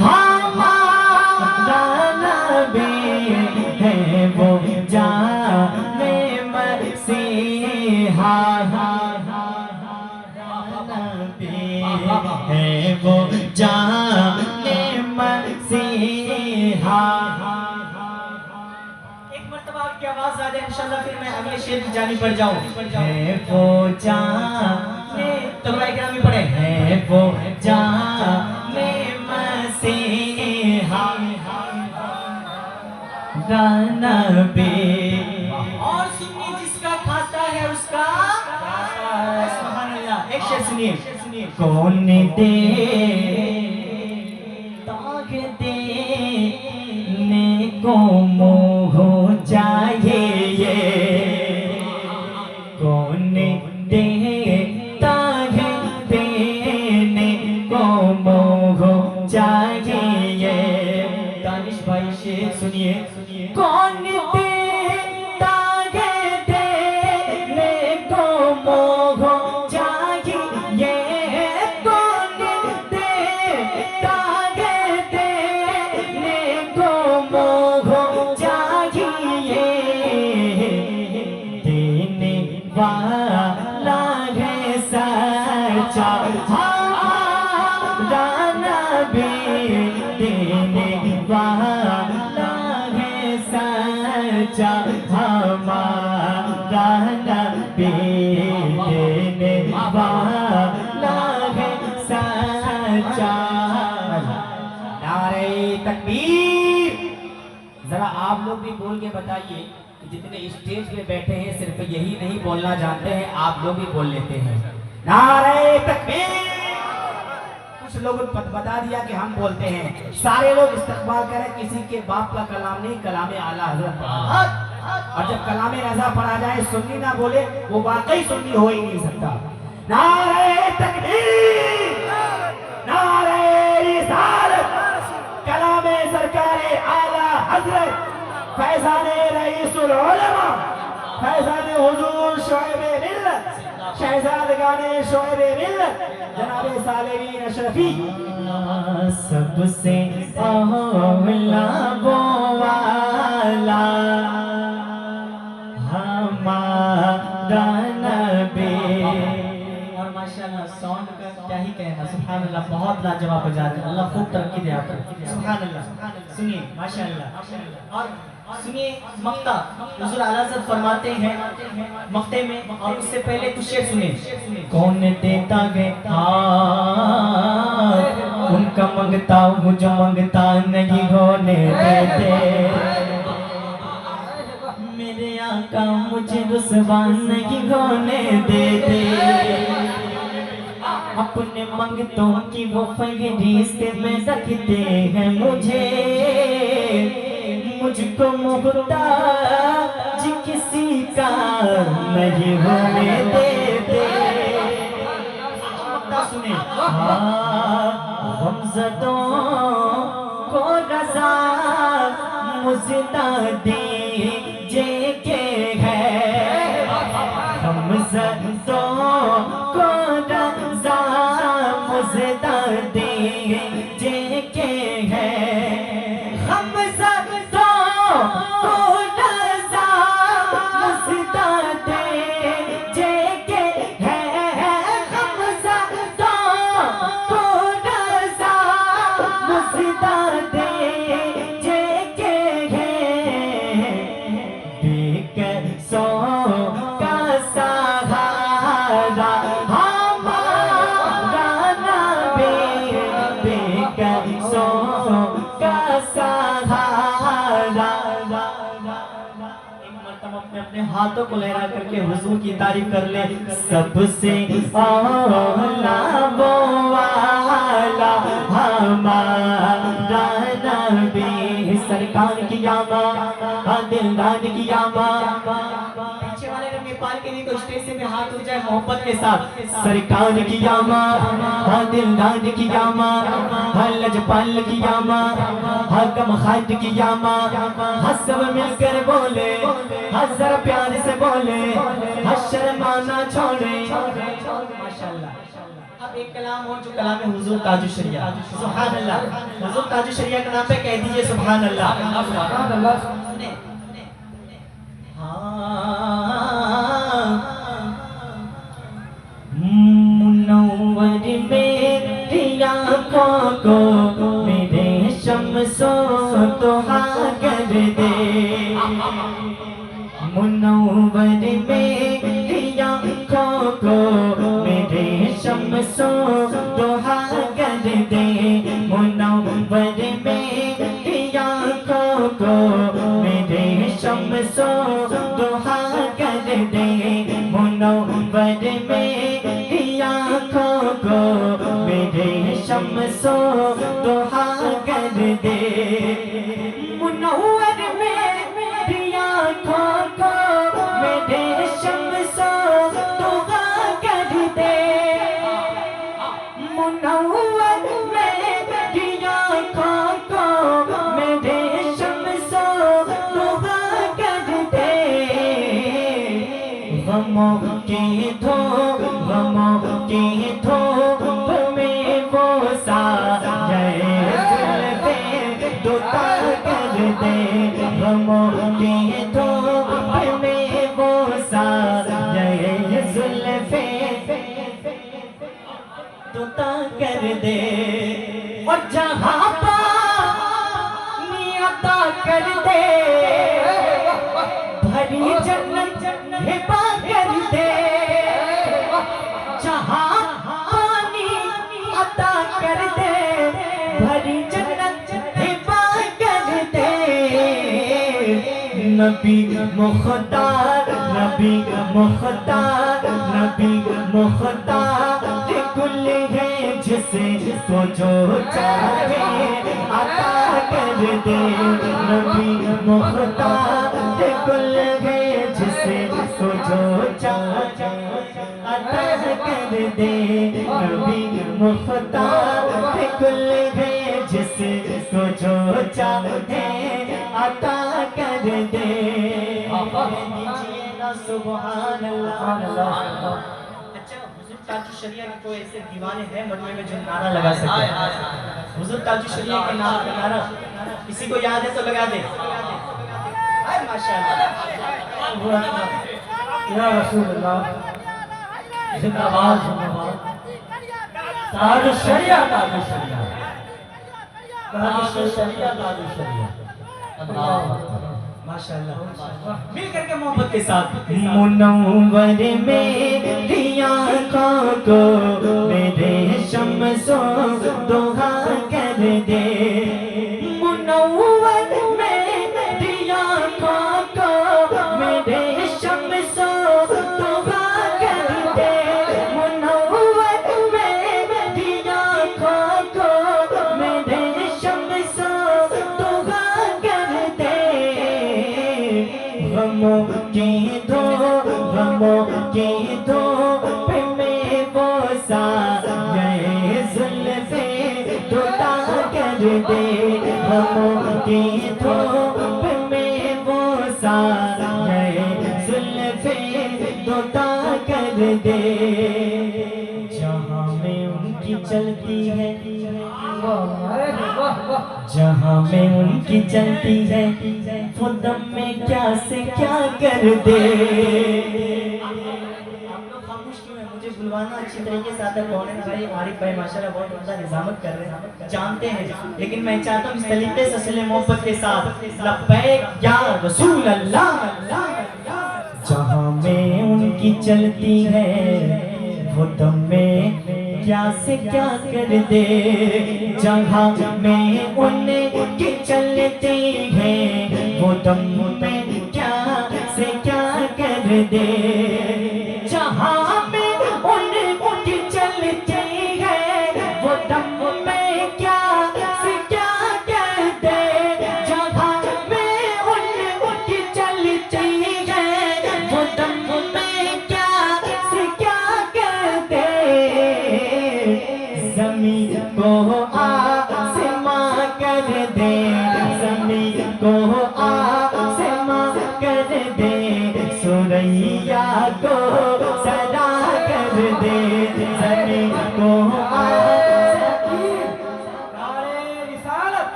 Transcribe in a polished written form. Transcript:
ہمارا نبی ہے وہ جانے مسیحا، نبی ہے وہ جانے مسیحا۔ ایک مرتبہ آپ کی آواز آ جائے انشاءاللہ پھر میں اگلے شعر کی جانب بڑھ جاؤں۔ ہے وہ جانے، طلباء کرام بھی پڑھے، ہے وہ جانے مسیحا نبی۔ اور سنیے جس کا کھاتا ہے اس کا، سبحان اللہ، ایک شعر سنیے۔ کون دے تاغ دینے کو منہ ہو جائے یہ، کون دے تاغ دینے کو منہ ہو جائے یہ۔ دانش بھائی شعر سنیے۔ کون دے تاغ دینے کو منہ ہو جائے یہ، کون دے تاغ دینے کو منہ ہو جائے یہ، دینے والا ہے سچا ہمارا نبی، دینے والا ہے سچا ہمارا نبی، دینے والا ہے سچا۔ نعرہ تکبیر۔ ذرا آپ لوگ بھی بول کے بتائیے کہ جتنے اسٹیج پہ بیٹھے ہیں صرف یہی نہیں بولنا جانتے ہیں، آپ لوگ بھی بول لیتے ہیں نعرہ تکبیر۔ کچھ لوگ بتا دیا کہ ہم بولتے ہیں، سارے لوگ استقبال کریں، کسی کے باپ کا کلام نہیں، کلام اعلیٰ حضرت پڑھا۔ اور جب کلام رضا پڑھا جائے سنی نہ بولے وہ واقعی سنی ہو ہی نہیں سکتا۔ نعرہ تکبیر، نعرہ رسالت، کلام سرکار اعلیٰ حضرت فیضان رئیس العلماء، فیضان حضور شعیب ملت، شہزادگان شعیب ملت جناب سالمین اشرفی۔ سب سے اولا وہ والا ہمارا نبی۔ اور ماشاءاللہ ساؤنڈ کا کیا ہی کہنا، سبحان اللہ، بہت لاجواب بجا رہے ہیں، اللہ خوب ترقی دے آپ کو، سبحان اللہ۔ سنیے ماشاءاللہ، اور سنیے مقطع حضور اعلیٰ حضرت فرماتے ہیں مقطع میں، اور اس سے پہلے کچھ شعر سنیں۔ کون دیتا گے ان کا منگتا ہوں جو منگتا نہیں ہونے دیتے، میرے آقا مجھے رسوا نہیں ہونے دیتے، اپنے منگتوں کی وہ فہرست میں رکھتے ہیں مجھے، مجھ کو محتاج کسی کا نہیں ہونے دیتے۔ سنیں غمزدوں کو رضا مزدہ دیجئے کہ ہے، غمزدوں کو رضا مزدہ دیجئے کہ ہے، اپنے ہاتھوں کو لہرا کر کے حضور کی تعریف کر لیں۔ سب سے اولا وہ والا ہمارا نبی، سرکار کی آمد دلدار کی آمد۔ پیچھے والے اگر میں پال کے نہیں تو اسٹیج سے میں ہاتھ اٹھ جائے محبت کے ساتھ۔ سرکار کی آمد دلدار کی آمد، لجپال کی آمد، حکم خالد کی آمد، سب مل کر بولے، ذرا پیار سے بولے، شرمانا چھوڑے۔ ماشاءاللہ۔ اب ایک کلام ہو جو کلام حضور تاج الشریعہ. سبحان اللہ. حضور تاج الشریعہ کے نام پہ کہہ دیجئے سبحان اللہ. سبحان اللہ. منور میری آنکھوں کو میرے شمس و ضحیٰ کر دے. منور میری آنکھوں کو میرے شمس و ضحیٰ کر دے. منور میری آنکھوں کو میرے شمس و ضحیٰ کر دے. منور میری آنکھوں کو میرے شمس و ضحیٰ کر دے. منور میری آنکھوں کو میرے شمس و ضحیٰ کر دے. منور میری آنکھوں کو میرے شمس و ضحیٰ کر دے. غموں کی دھوپ میں وہ سایہ زلفیں دوتا کر دے. غموں کی دھوپ میں وہ سایہ زلفیں دوتا کر دے. اور جہاں پانی عطا کر دے بھری جنت ہبا کر دے. جہاں پانی عطا کر دے بھری جنت ہبا کر دے. نبی مختار نبی مختار نبی مختار کل ہے جسے کو جو چاہے عطا کر دے. نبی مختار کل ہے جسے کو جو چاہے عطا کر دے. نبی مختار کل ہے جسے کو جو چاہے عطا کر دے. دیجئے نا سبحان اللہ. اچھا حضور تاج الشریعہ کے کوئی ایسے دیوانے ہیں مجمع میں جو نعرہ لگا سکتے ہیں؟ حضور تاج الشریعہ کے نام کا نعرہ کسی کو یاد ہے تو لگا دے. ماشاءاللہ یا رسول اللہ. زندہ باد زندہ باد. تاج الشریعہ تاج الشریعہ تاج الشریعہ تاج الشریعہ. اللہ ماشاءاللہ. مل کر کے محبت کے ساتھ. منور میری آنکھوں کو میرے شمس و ضحیٰ کر دے. منور میری آنکھوں کو میرے شمس و ضحیٰ کر دے. منور میری آنکھوں کو میرے شمس و ضحیٰ کر دے. غموں کی دھوپ میں وہ سایہ زلفیں دوتا کر دے. غموں کی دھوپ میں وہ سایہ زلفیں دوتا کر دے. جہاں میں ان کی چلتی ہے جہاں میں ان کی چلتی ہے وہ دم میں کیا سے کیا کر دے. آپ لوگ خاموش کیوں ہیں؟ مجھے بلوانا اچھی طریقے سے آتا ہے. کون ہے بھائی؟ عارف بھائی ماشاءاللہ بہت عمدہ نظامت کر رہے ہیں, جانتے ہیں, لیکن میں چاہتا ہوں اس طریقے سے صلح محبت کے ساتھ لبیک یا رسول اللہ. جہاں میں ان کی چلتی ہے وہ دم میں کیا سے کیا کر دے. جہاں میں ان کی چلتی ہے وہ دم میں کیا سے کیا کر دے. جہاں میں ان کی چلتی ہے وہ دم میں کیا سے کیا کر دے. جہاں میں ان کی چلتی ہے وہ دم میں کیا سے کیا کر دے. زمین کو آسماں کر دے, زمین کو آسماں کر دے, سوریا